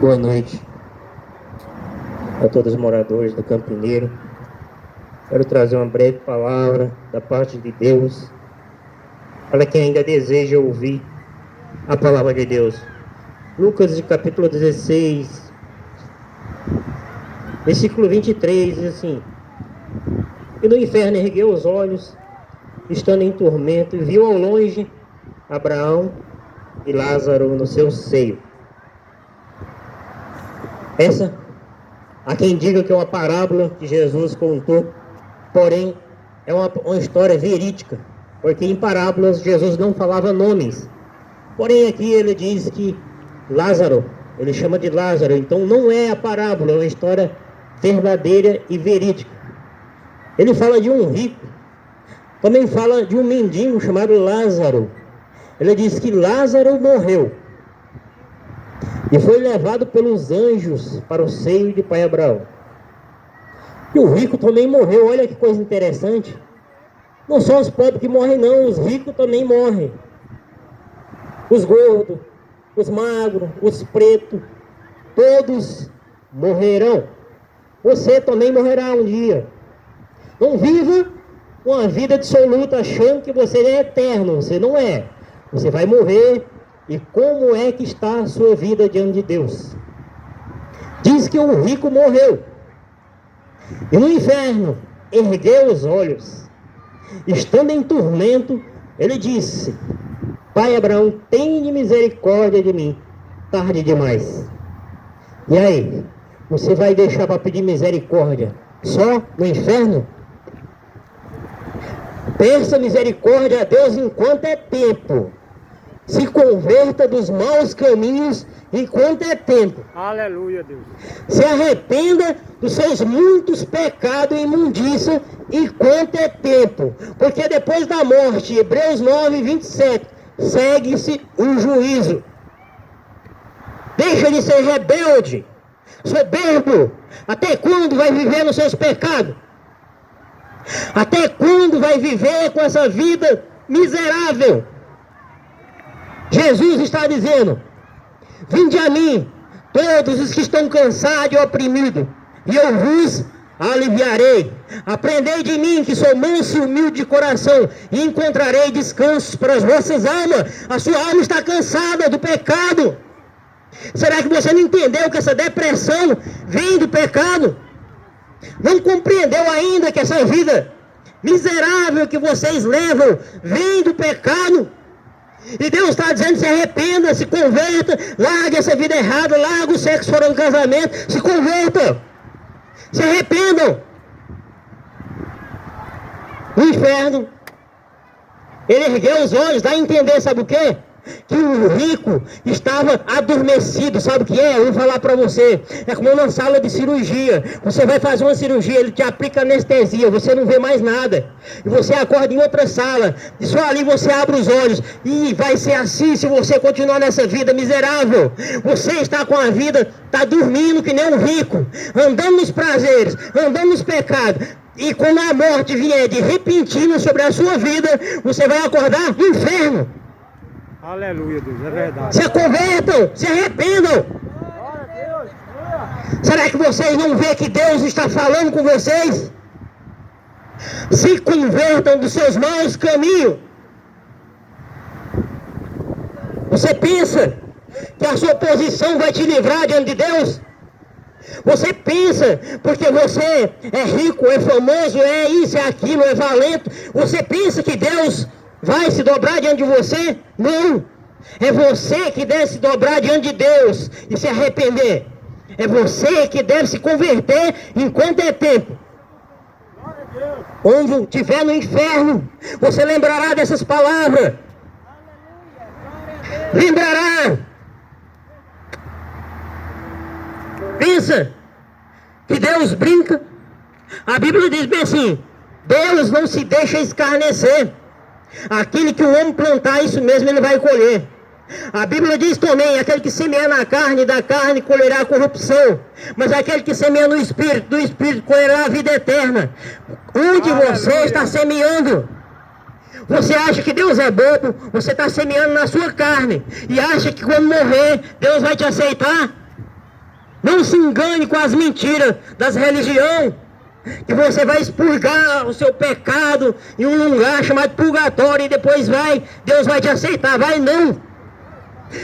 Boa noite a todos os moradores do Campineiro. Quero trazer uma breve palavra da parte de Deus para quem ainda deseja ouvir a palavra de Deus. Lucas, capítulo 16, versículo 23, diz assim: E no inferno ergueu os olhos, estando em tormento, e viu ao longe Abraão e Lázaro no seu seio. Essa, há quem diga que é uma parábola que Jesus contou, porém é uma história verídica, porque em parábolas Jesus não falava nomes. Porém aqui ele diz que Lázaro, ele chama de Lázaro, então não é a parábola, é uma história verdadeira e verídica. Ele fala de um rico, também fala de um mendigo chamado Lázaro. Ele diz que Lázaro morreu e foi levado pelos anjos para o seio de pai Abraão. E o rico também morreu. Olha que coisa interessante. Não só os pobres que morrem não, os ricos também morrem. Os gordos, os magros, os pretos, todos morrerão. Você também morrerá um dia. Não viva uma vida absoluta achando que você é eterno. Você não é. Você vai morrer. E como é que está a sua vida diante de Deus? Diz que o rico morreu. E no inferno ergueu os olhos. Estando em tormento, ele disse: Pai Abraão, tenha misericórdia de mim. Tarde demais. E aí? Você vai deixar para pedir misericórdia só no inferno? Peça misericórdia a Deus enquanto é tempo. Se converta dos maus caminhos enquanto é tempo. Aleluia, Deus. Se arrependa dos seus muitos pecados e imundícia enquanto é tempo. Porque depois da morte, Hebreus 9, 27, segue-se o juízo. Deixa de ser rebelde, soberbo. Até quando vai viver nos seus pecados? Até quando vai viver com essa vida miserável? Jesus está dizendo: vinde a mim, todos os que estão cansados e oprimidos, e eu vos aliviarei. Aprendei de mim, que sou manso e humilde de coração, e encontrarei descanso para as vossas almas. A sua alma está cansada do pecado. Será que você não entendeu que essa depressão vem do pecado? Não compreendeu ainda que essa vida miserável que vocês levam vem do pecado? E Deus está dizendo: se arrependa, se converta, largue essa vida errada, largue o sexo fora do casamento, se converta, se arrependam. No inferno, ele ergueu os olhos, dá a entender, sabe o quê? Que o rico estava adormecido. Sabe o que é? Eu vou falar para você. É como uma sala de cirurgia. Você vai fazer uma cirurgia, ele te aplica anestesia, você não vê mais nada. E você acorda em outra sala. E só ali você abre os olhos. E vai ser assim se você continuar nessa vida miserável. Você está com a vida, está dormindo que nem um rico, andando nos prazeres, andando nos pecados. E quando a morte vier de repentino sobre a sua vida, você vai acordar no inferno. Aleluia, Deus, é verdade. Se convertam, se arrependam. Será que vocês não veem que Deus está falando com vocês? Se convertam dos seus maus caminhos. Você pensa que a sua posição vai te livrar diante de Deus? Você pensa, porque você é rico, é famoso, é isso, é aquilo, é valente, você pensa que Deus vai se dobrar diante de você? Não. É você que deve se dobrar diante de Deus e se arrepender. É você que deve se converter enquanto é tempo. Onde estiver no inferno, você lembrará dessas palavras. Lembrará. Pensa que Deus brinca. A Bíblia diz bem assim: Deus não se deixa escarnecer. Aquele que o homem plantar, isso mesmo ele vai colher. A Bíblia diz também: aquele que semeia na carne, da carne colherá a corrupção, mas aquele que semeia no Espírito, do Espírito colherá a vida eterna. Onde você está semeando? Você acha que Deus é bobo? Você está semeando na sua carne e acha que quando morrer, Deus vai te aceitar? Não se engane com as mentiras das religiões, que você vai expurgar o seu pecado em um lugar chamado purgatório e depois Deus vai te aceitar. Vai não.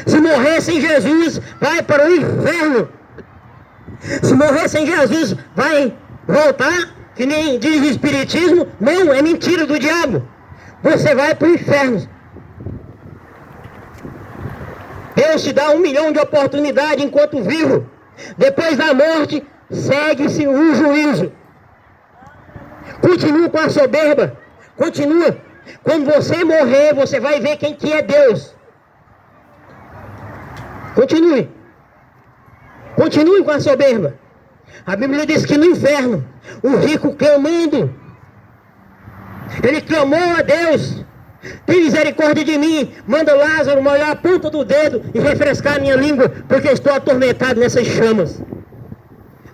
Se morrer sem Jesus, vai para o inferno. Se morrer sem Jesus, vai voltar, que nem diz o Espiritismo. Não, é mentira do diabo. Você vai para o inferno. Deus te dá 1 milhão de oportunidades enquanto vivo. Depois da morte, segue-se o juízo. Continua com a soberba. Continua. Quando você morrer, você vai ver quem que é Deus. Continue. Continue com a soberba. A Bíblia diz que no inferno, o rico clamando, ele clamou a Deus: tem misericórdia de mim, manda Lázaro molhar a ponta do dedo e refrescar a minha língua, porque estou atormentado nessas chamas.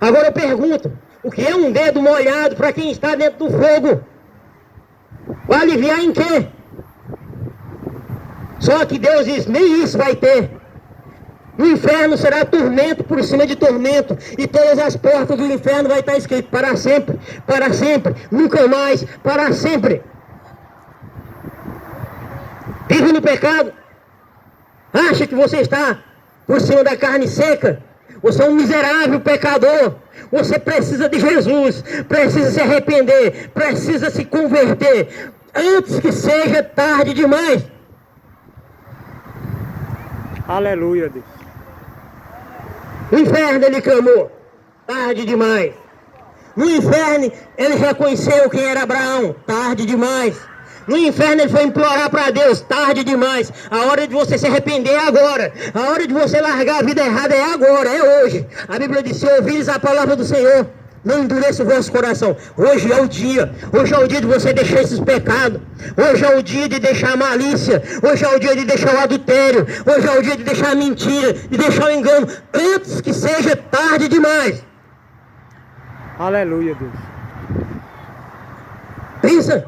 Agora eu pergunto, o que é um dedo molhado para quem está dentro do fogo? Vai aliviar em quê? Só que Deus diz, nem isso vai ter. No inferno será tormento por cima de tormento, e todas as portas do inferno vai estar escrito para sempre, nunca mais, para sempre. Vive no pecado. Acha que você está por cima da carne seca? Você é um miserável pecador. Você precisa de Jesus, precisa se arrepender, precisa se converter, antes que seja tarde demais. Aleluia, Deus. No inferno ele clamou, tarde demais. No inferno ele reconheceu quem era Abraão, tarde demais. No inferno ele foi implorar para Deus, tarde demais. A hora de você se arrepender é agora. A hora de você largar a vida errada é agora, é hoje. A Bíblia diz, se ouvires a palavra do Senhor, não endureça o vosso coração. Hoje é o dia. Hoje é o dia de você deixar esses pecados. Hoje é o dia de deixar a malícia. Hoje é o dia de deixar o adultério. Hoje é o dia de deixar a mentira, de deixar o engano, antes que seja tarde demais. Aleluia, Deus. Pensa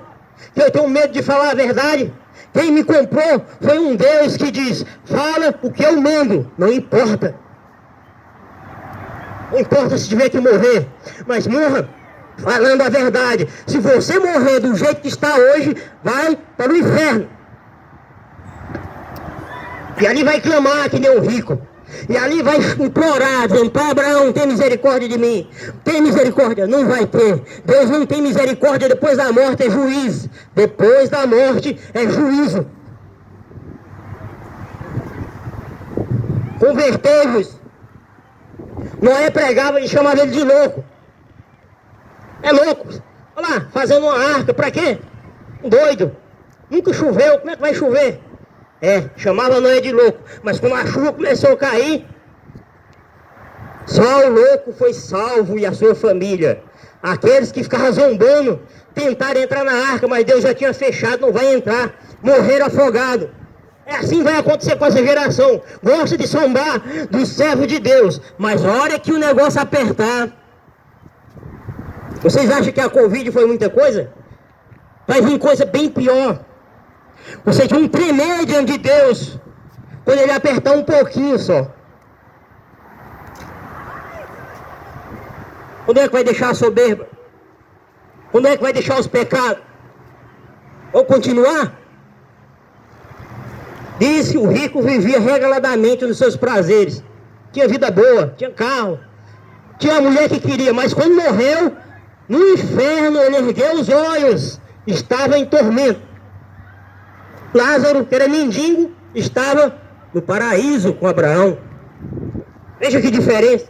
que eu tenho medo de falar a verdade. Quem me comprou foi um Deus que diz, fala o que eu mando, não importa. Não importa se tiver que morrer, mas morra falando a verdade. Se você morrer do jeito que está hoje, vai para o inferno. E ali vai clamar que nem um rico. E ali vai implorar, dizendo, para Abraão, tem misericórdia de mim. Tem misericórdia? Não vai ter. Deus não tem misericórdia, depois da morte é juízo. Depois da morte é juízo. Convertei-vos. Noé pregava e chamava ele de louco. É louco. Olha lá, fazendo uma arca, para quê? Doido. Nunca choveu, como é que vai chover? Chamava Noé de louco. Mas quando a chuva começou a cair, só o louco foi salvo e a sua família. Aqueles que ficavam zombando, tentaram entrar na arca, mas Deus já tinha fechado, não vai entrar. Morreram afogados. Assim vai acontecer com essa geração. Gosta de zombar dos servos de Deus, mas a hora que o negócio apertar. Vocês acham que a Covid foi muita coisa? Vai vir coisa bem pior. Vocês vão tremer diante de Deus quando ele apertar um pouquinho só. Quando é que vai deixar a soberba? Quando é que vai deixar os pecados? Ou continuar? Diz que o rico vivia regaladamente nos seus prazeres. Tinha vida boa, tinha carro, tinha a mulher que queria, mas quando morreu, no inferno ele ergueu os olhos, estava em tormento. Lázaro, que era mendigo, estava no paraíso com Abraão. Veja que diferença.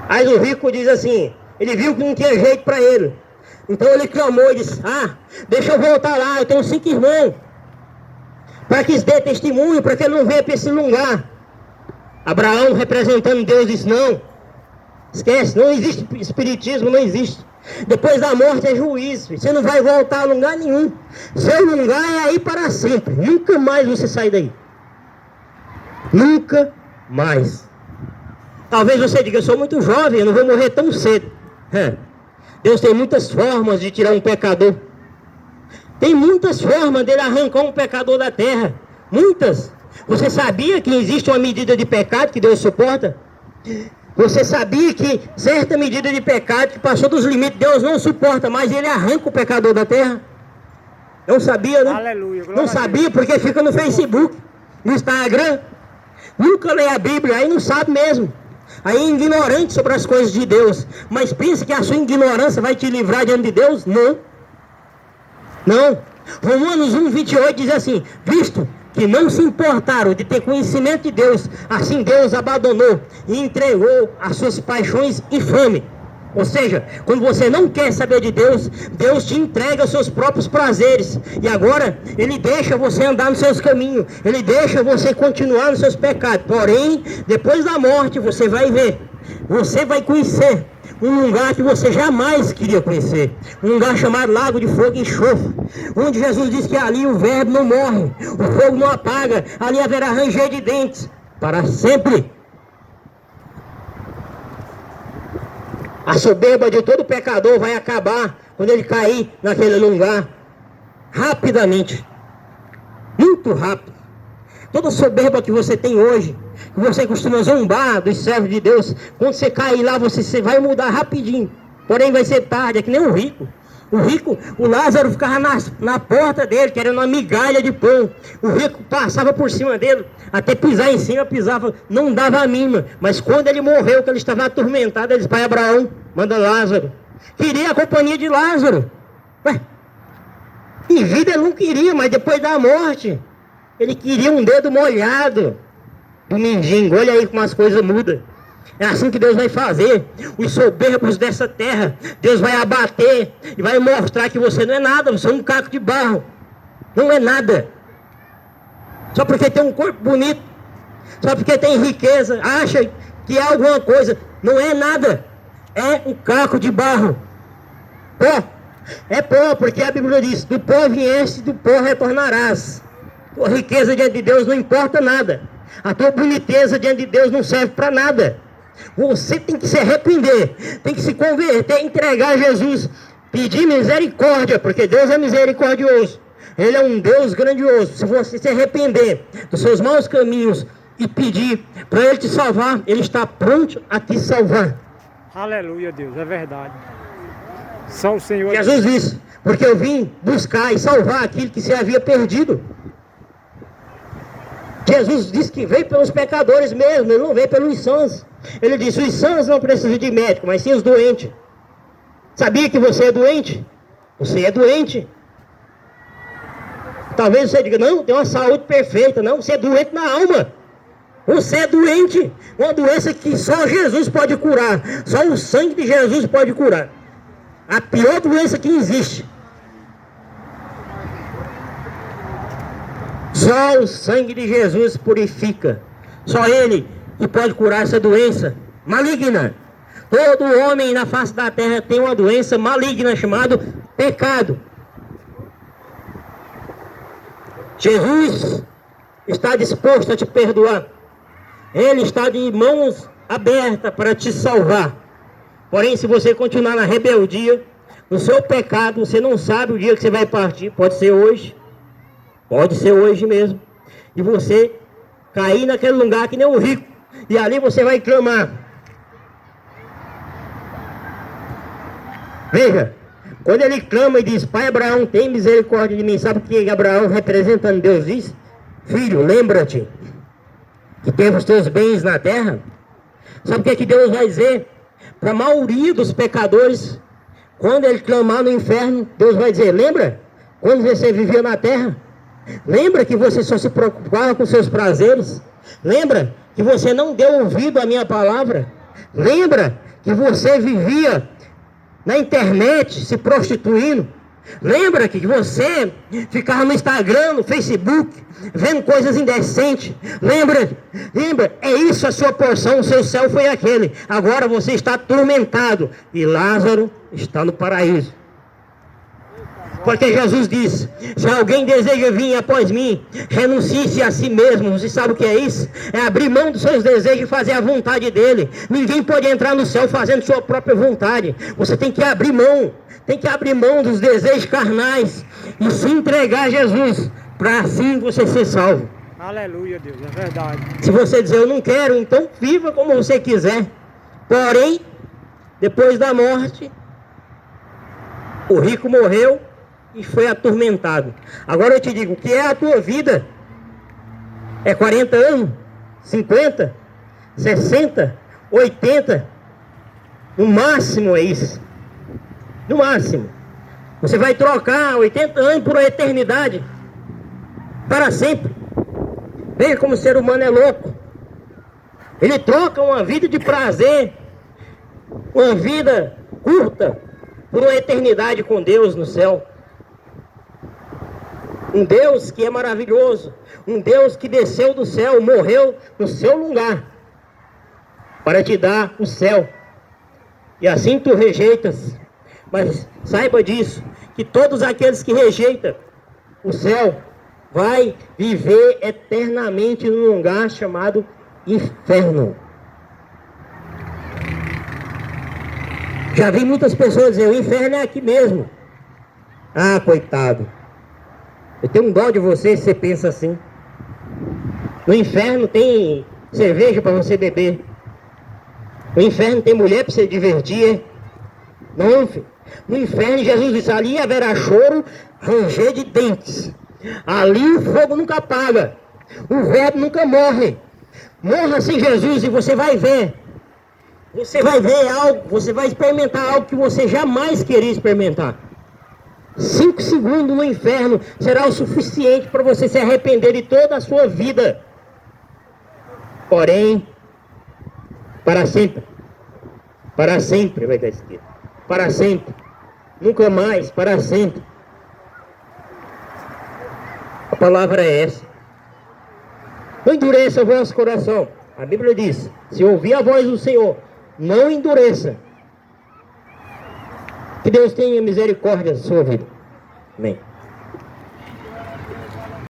Aí o rico diz assim, ele viu que não tinha jeito para ele. Então ele clamou e disse, deixa eu voltar lá, eu tenho 5 irmãos. Para que eles dê testemunho, para que ele não venha para esse lugar. Abraão, representando Deus, disse, não. Esquece, não existe espiritismo, não existe. Depois da morte é juízo, você não vai voltar a lugar nenhum. Seu lugar é aí para sempre, nunca mais você sai daí. Nunca mais. Talvez você diga, eu sou muito jovem, eu não vou morrer tão cedo. Deus tem muitas formas de tirar um pecador. Tem muitas formas dele arrancar um pecador da terra. Muitas. Você sabia que existe uma medida de pecado que Deus suporta? Você sabia que certa medida de pecado que passou dos limites, Deus não suporta, mas ele arranca o pecador da terra? Não sabia, né? Aleluia. Não sabia porque fica no Facebook, no Instagram. Nunca lê a Bíblia, aí não sabe mesmo. Aí é ignorante sobre as coisas de Deus. Mas pensa que a sua ignorância vai te livrar diante de Deus? Não. Não. Romanos 1:28 diz assim: visto que não se importaram de ter conhecimento de Deus, assim Deus abandonou e entregou as suas paixões infames. Ou seja, quando você não quer saber de Deus, Deus te entrega os seus próprios prazeres. E agora, Ele deixa você andar nos seus caminhos. Ele deixa você continuar nos seus pecados. Porém, depois da morte, você vai ver. Você vai conhecer um lugar que você jamais queria conhecer. Um lugar chamado Lago de Fogo e Enxofre. Onde Jesus diz que ali o verbo não morre. O fogo não apaga. Ali haverá ranger de dentes. Para sempre. A soberba de todo pecador vai acabar quando ele cair naquele lugar. Rapidamente. Muito rápido. Toda soberba que você tem hoje, que você costuma zombar dos servos de Deus, quando você cair lá, você vai mudar rapidinho. Porém vai ser tarde, é que nem o rico. O rico, o Lázaro ficava na porta dele, querendo uma migalha de pão. O rico passava por cima dele, até pisar em cima, pisava, não dava a mínima. Mas quando ele morreu, que ele estava atormentado, ele disse: pai Abraão, manda Lázaro. Queria a companhia de Lázaro. Ué, em vida ele não queria, mas depois da morte, ele queria um dedo molhado do mendigo. Olha aí como as coisas mudam. É assim que Deus vai fazer. Os soberbos dessa terra, Deus vai abater e vai mostrar que você não é nada. Você é um caco de barro. Não é nada. Só porque tem um corpo bonito, só porque tem riqueza, acha que é alguma coisa. Não é nada. É um caco de barro. Pó. É pó, porque a Bíblia diz: do pó vieste, do pó retornarás. A riqueza diante de Deus não importa nada. A tua boniteza diante de Deus não serve para nada. Você tem que se arrepender, tem que se converter, entregar a Jesus, pedir misericórdia, porque Deus é misericordioso. Ele é um Deus grandioso. Se você se arrepender dos seus maus caminhos e pedir para Ele te salvar, Ele está pronto a te salvar. Aleluia, Deus, é verdade. Só o Senhor. Jesus disse: porque eu vim buscar e salvar aquilo que se havia perdido. Jesus disse que veio pelos pecadores mesmo, ele não veio pelos sãos. Ele disse: os sãos não precisam de médico, mas sim os doentes. Sabia que você é doente? Você é doente. Talvez você diga: não, tem uma saúde perfeita. Não, você é doente na alma. Você é doente. Uma doença que só Jesus pode curar. Só o sangue de Jesus pode curar. A pior doença que existe. Só o sangue de Jesus purifica. Só Ele que pode curar essa doença maligna. Todo homem na face da terra tem uma doença maligna chamada pecado. Jesus está disposto a te perdoar. Ele está de mãos abertas para te salvar. Porém, se você continuar na rebeldia, no seu pecado, você não sabe o dia que você vai partir. Pode ser hoje. Pode ser hoje mesmo. E você cair naquele lugar que nem um rico. E ali você vai clamar. Veja, quando ele clama e diz: pai Abraão, tem misericórdia de mim. Sabe o que Abraão, representando Deus, diz? Filho, lembra-te que teve os teus bens na terra. Sabe o que Deus vai dizer? Para a maioria dos pecadores, quando ele clamar no inferno, Deus vai dizer: lembra quando você vivia na terra? Lembra que você só se preocupava com seus prazeres? Lembra que você não deu ouvido à minha palavra? Lembra que você vivia na internet se prostituindo? Lembra que você ficava no Instagram, no Facebook, vendo coisas indecentes? Lembra, é isso a sua porção, o seu céu foi aquele. Agora você está atormentado e Lázaro está no paraíso. Porque Jesus disse: se alguém deseja vir após mim, renuncie-se a si mesmo. Você sabe o que é isso? É abrir mão dos seus desejos e fazer a vontade dele. Ninguém pode entrar no céu fazendo sua própria vontade. Você tem que abrir mão. Tem que abrir mão dos desejos carnais e se entregar a Jesus, para assim você ser salvo. Aleluia, Deus, é verdade. Se você dizer eu não quero, então viva como você quiser. Porém, depois da morte, o rico morreu e foi atormentado. Agora eu te digo, o que é a tua vida? É 40 anos? 50? 60? 80? No máximo é isso. No máximo. Você vai trocar 80 anos por uma eternidade. Para sempre. Veja como o ser humano é louco. Ele troca uma vida de prazer, uma vida curta, por uma eternidade com Deus no céu. Um Deus que é maravilhoso. Um Deus que desceu do céu, morreu no seu lugar, para te dar o céu. E assim tu rejeitas. Mas saiba disso, que todos aqueles que rejeitam o céu, vai viver eternamente num lugar chamado inferno. Já vi muitas pessoas dizer, o inferno é aqui mesmo. Ah, coitado. Eu tenho um dó de você se você pensa assim. No inferno tem cerveja para você beber. No inferno tem mulher para você divertir. Não, filho. No inferno, Jesus disse, ali haverá choro, ranger de dentes. Ali o fogo nunca apaga. O verbo nunca morre. Morra sem Jesus e você vai ver. Você vai ver algo, você vai experimentar algo que você jamais queria experimentar. 5 segundos no inferno será o suficiente para você se arrepender de toda a sua vida. Porém, para sempre vai estar escrito. Para sempre. Nunca mais, para sempre. A palavra é essa. Não endureça o vosso coração. A Bíblia diz, se ouvir a voz do Senhor, não endureça. Que Deus tenha misericórdia da sua vida. Amém.